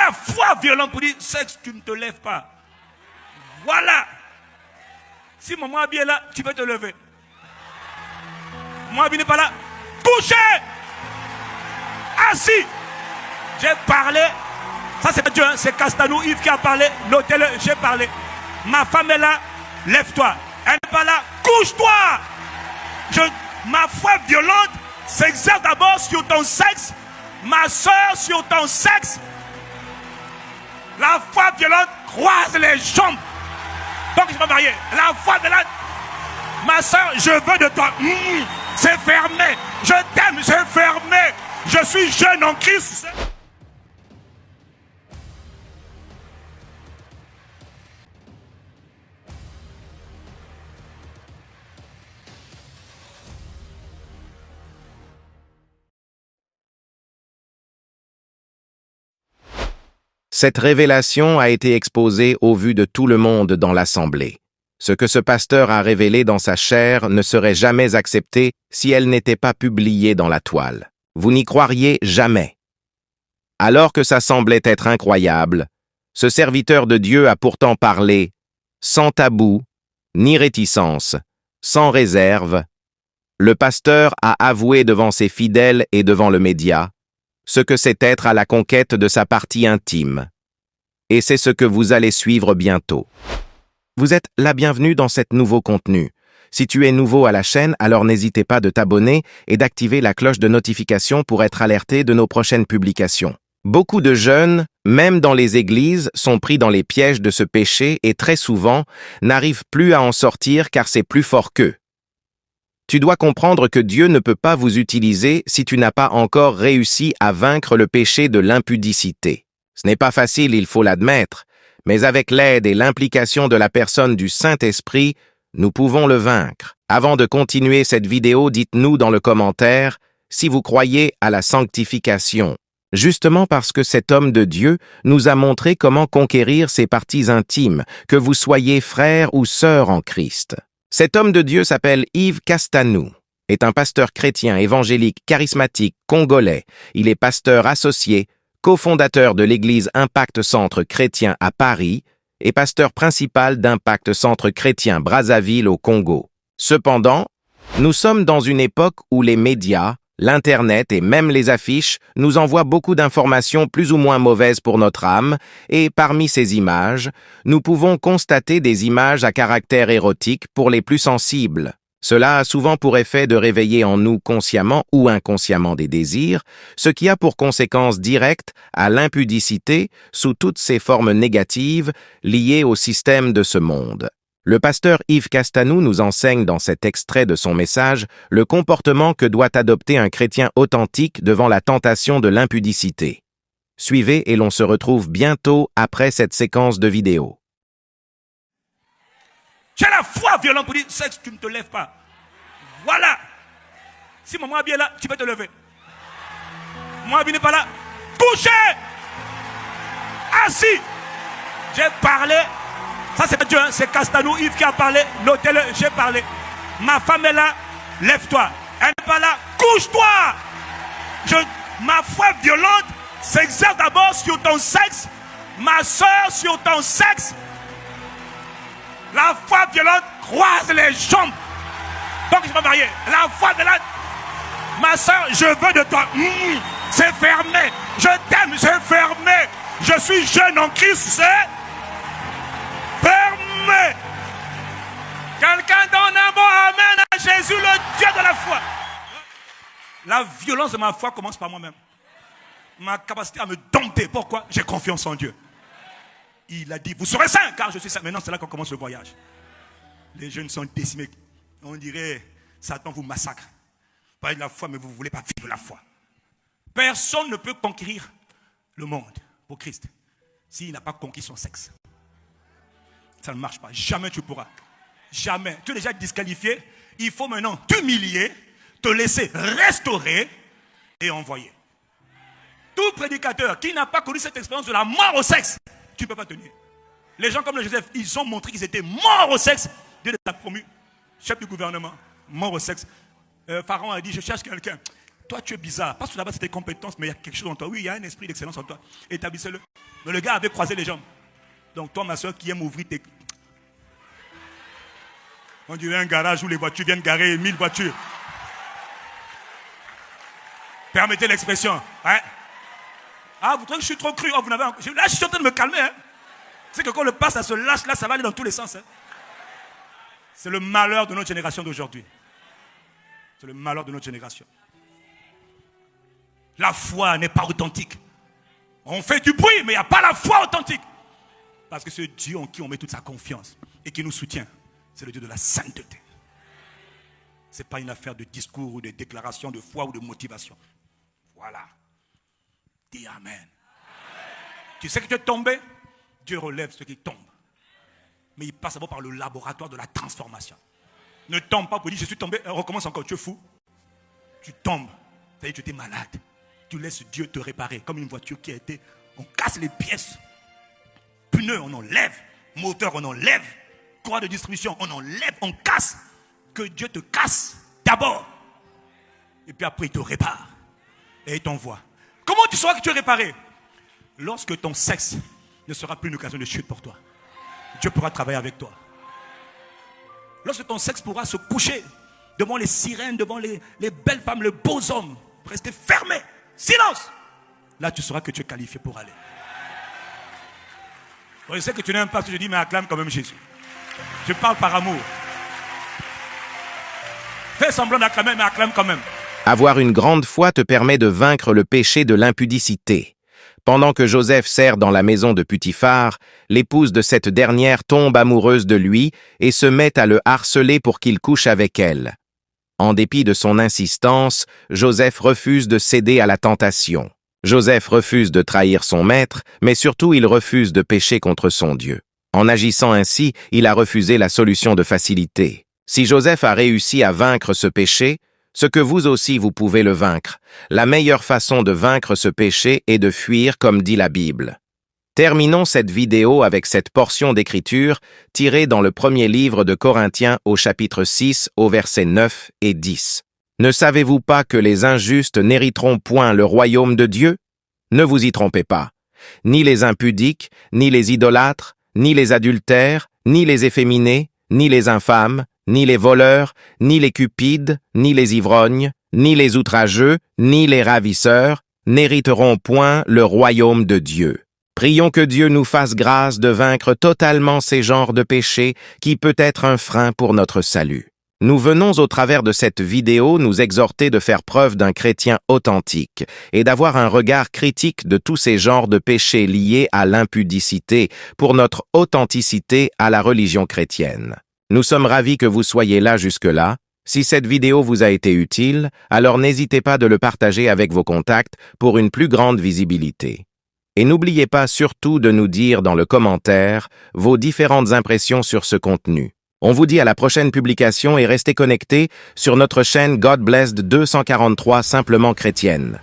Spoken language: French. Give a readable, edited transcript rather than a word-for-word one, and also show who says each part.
Speaker 1: la foi violente pour dire, sexe, tu ne te lèves pas. Voilà. Si maman Abi est là, tu peux te lever. Maman Abi n'est pas là. Couché. Assis. J'ai parlé. Ça c'est Dieu, hein? C'est Castanou, Yves qui a parlé. Notez-le, j'ai parlé. Ma femme est là, lève-toi. Elle n'est pas là, couche-toi. Ma foi violente s'exerce d'abord sur ton sexe. Ma soeur, sur ton sexe. La foi violente croise les jambes. Donc je suis marié. La foi violente. Ma soeur, je veux de toi. C'est fermé. Je t'aime, c'est fermé. Je suis jeune en Christ.
Speaker 2: Cette révélation a été exposée au vu de tout le monde dans l'Assemblée. Ce que ce pasteur a révélé dans sa chair ne serait jamais accepté si elle n'était pas publiée dans la toile. Vous n'y croiriez jamais. Alors que ça semblait être incroyable, ce serviteur de Dieu a pourtant parlé sans tabou, ni réticence, sans réserve. Le pasteur a avoué devant ses fidèles et devant le média ce que c'est être à la conquête de sa partie intime. Et c'est ce que vous allez suivre bientôt. Vous êtes la bienvenue dans cet nouveau contenu. Si tu es nouveau à la chaîne, alors n'hésitez pas de t'abonner et d'activer la cloche de notification pour être alerté de nos prochaines publications. Beaucoup de jeunes, même dans les églises, sont pris dans les pièges de ce péché et très souvent n'arrivent plus à en sortir car c'est plus fort qu'eux. Tu dois comprendre que Dieu ne peut pas vous utiliser si tu n'as pas encore réussi à vaincre le péché de l'impudicité. Ce n'est pas facile, il faut l'admettre, mais avec l'aide et l'implication de la personne du Saint-Esprit, nous pouvons le vaincre. Avant de continuer cette vidéo, dites-nous dans le commentaire si vous croyez à la sanctification. Justement parce que cet homme de Dieu nous a montré comment conquérir ses parties intimes, que vous soyez frère ou sœur en Christ. Cet homme de Dieu s'appelle Yves Castanou, est un pasteur chrétien évangélique charismatique congolais. Il est pasteur associé, cofondateur de l'église Impact Centre Chrétien à Paris et pasteur principal d'Impact Centre Chrétien Brazzaville au Congo. Cependant, nous sommes dans une époque où les médias, l'Internet et même les affiches nous envoient beaucoup d'informations plus ou moins mauvaises pour notre âme, et parmi ces images, nous pouvons constater des images à caractère érotique pour les plus sensibles. Cela a souvent pour effet de réveiller en nous consciemment ou inconsciemment des désirs, ce qui a pour conséquence directe à l'impudicité sous toutes ses formes négatives liées au système de ce monde. Le pasteur Yves Castanou nous enseigne dans cet extrait de son message le comportement que doit adopter un chrétien authentique devant la tentation de l'impudicité. Suivez et l'on se retrouve bientôt après cette séquence de vidéo.
Speaker 1: J'ai la foi violente pour dire, sexe, tu ne te lèves pas. Voilà. Si maman Abi est là, tu peux te lever. Maman Abi n'est pas là. Couché. Assis. J'ai parlé. Ça c'est Dieu, hein? C'est Castanou, Yves qui a parlé. Notez-le, j'ai parlé. Ma femme est là, lève-toi. Elle n'est pas là, couche-toi. Ma foi violente s'exerce d'abord sur ton sexe. Ma soeur, sur ton sexe. La foi violente croise les jambes. Donc je suis marié. La foi violente. Ma soeur, je veux de toi. C'est fermé. Je t'aime, c'est fermé. Je suis jeune en Christ, c'est fermé. Quelqu'un donne un bon amen à Jésus, le Dieu de la foi. La violence de ma foi commence par moi-même. Ma capacité à me dompter. Pourquoi? J'ai confiance en Dieu. Il a dit, vous serez saints car je suis saint. Maintenant, c'est là qu'on commence le voyage. Les jeunes sont décimés. On dirait, Satan vous massacre. Parlez de la foi, mais vous ne voulez pas vivre la foi. Personne ne peut conquérir le monde pour Christ s'il n'a pas conquis son sexe. Ça ne marche pas. Jamais tu pourras. Jamais. Tu es déjà disqualifié. Il faut maintenant t'humilier, te laisser restaurer et envoyer. Tout prédicateur qui n'a pas connu cette expérience de la mort au sexe, tu ne peux pas tenir. Les gens comme le Joseph, ils ont montré qu'ils étaient morts au sexe. Dieu les a promus chef du gouvernement, mort au sexe. Pharaon a dit, je cherche quelqu'un. Toi, tu es bizarre. Parce que là-bas, c'est tes compétences, mais il y a quelque chose en toi. Oui, il y a un esprit d'excellence en toi. Établissez-le. Mais le gars avait croisé les jambes. Donc, toi, ma soeur, qui aime ouvrir tes... On dirait un garage où les voitures viennent garer 1000 voitures. Permettez l'expression. Hein? Ah, vous trouvez que je suis trop cru? Oh, vous n'avez... Là, je suis en train de me calmer. Hein? C'est que quand le passe, ça se lâche, là, ça va aller dans tous les sens. Hein? C'est le malheur de notre génération d'aujourd'hui. C'est le malheur de notre génération. La foi n'est pas authentique. On fait du bruit, mais il n'y a pas la foi authentique. Parce que ce Dieu en qui on met toute sa confiance et qui nous soutient, c'est le Dieu de la sainteté. Ce n'est pas une affaire de discours ou de déclaration de foi ou de motivation. Voilà. Dis Amen. Amen. Tu sais que tu es tombé, Dieu relève ceux qui tombent. Mais il passe d'abord par le laboratoire de la transformation. Ne tombe pas pour dire je suis tombé, recommence encore, tu es fou. Tu tombes, ça y est, tu étais malade. Tu laisses Dieu te réparer. Comme une voiture qui a été, on casse les pièces. Pneus, on enlève. Moteur, on enlève. Courroie de distribution, on enlève, on casse. Que Dieu te casse d'abord. Et puis après, il te répare. Et il t'envoie. Comment tu sauras que tu es réparé? Lorsque ton sexe ne sera plus une occasion de chute pour toi. Dieu pourra travailler avec toi. Lorsque ton sexe pourra se coucher devant les sirènes, devant les belles femmes, les beaux hommes, rester fermé, silence. Là, tu sauras que tu es qualifié pour aller. Je sais que tu n'aimes pas ce que je dis, mais acclame quand même Jésus. Je parle par amour. Fais semblant d'acclamer, mais acclame quand même.
Speaker 2: Avoir une grande foi te permet de vaincre le péché de l'impudicité. Pendant que Joseph sert dans la maison de Potiphar, l'épouse de cette dernière tombe amoureuse de lui et se met à le harceler pour qu'il couche avec elle. En dépit de son insistance, Joseph refuse de céder à la tentation. Joseph refuse de trahir son maître, mais surtout il refuse de pécher contre son Dieu. En agissant ainsi, il a refusé la solution de facilité. Si Joseph a réussi à vaincre ce péché, ce que vous aussi vous pouvez le vaincre. La meilleure façon de vaincre ce péché est de fuir comme dit la Bible. Terminons cette vidéo avec cette portion d'écriture tirée dans le premier livre de Corinthiens au chapitre 6 au verset 9 et 10. Ne savez-vous pas que les injustes n'hériteront point le royaume de Dieu? Ne vous y trompez pas. Ni les impudiques, ni les idolâtres, ni les adultères, ni les efféminés, ni les infâmes, ni les voleurs, ni les cupides, ni les ivrognes, ni les outrageux, ni les ravisseurs, n'hériteront point le royaume de Dieu. Prions que Dieu nous fasse grâce de vaincre totalement ces genres de péchés qui peut être un frein pour notre salut. Nous venons au travers de cette vidéo nous exhorter de faire preuve d'un chrétien authentique et d'avoir un regard critique de tous ces genres de péchés liés à l'impudicité pour notre authenticité à la religion chrétienne. Nous sommes ravis que vous soyez là jusque-là. Si cette vidéo vous a été utile, alors n'hésitez pas de le partager avec vos contacts pour une plus grande visibilité. Et n'oubliez pas surtout de nous dire dans le commentaire vos différentes impressions sur ce contenu. On vous dit à la prochaine publication et restez connectés sur notre chaîne God Blessed 243 Simplement Chrétienne.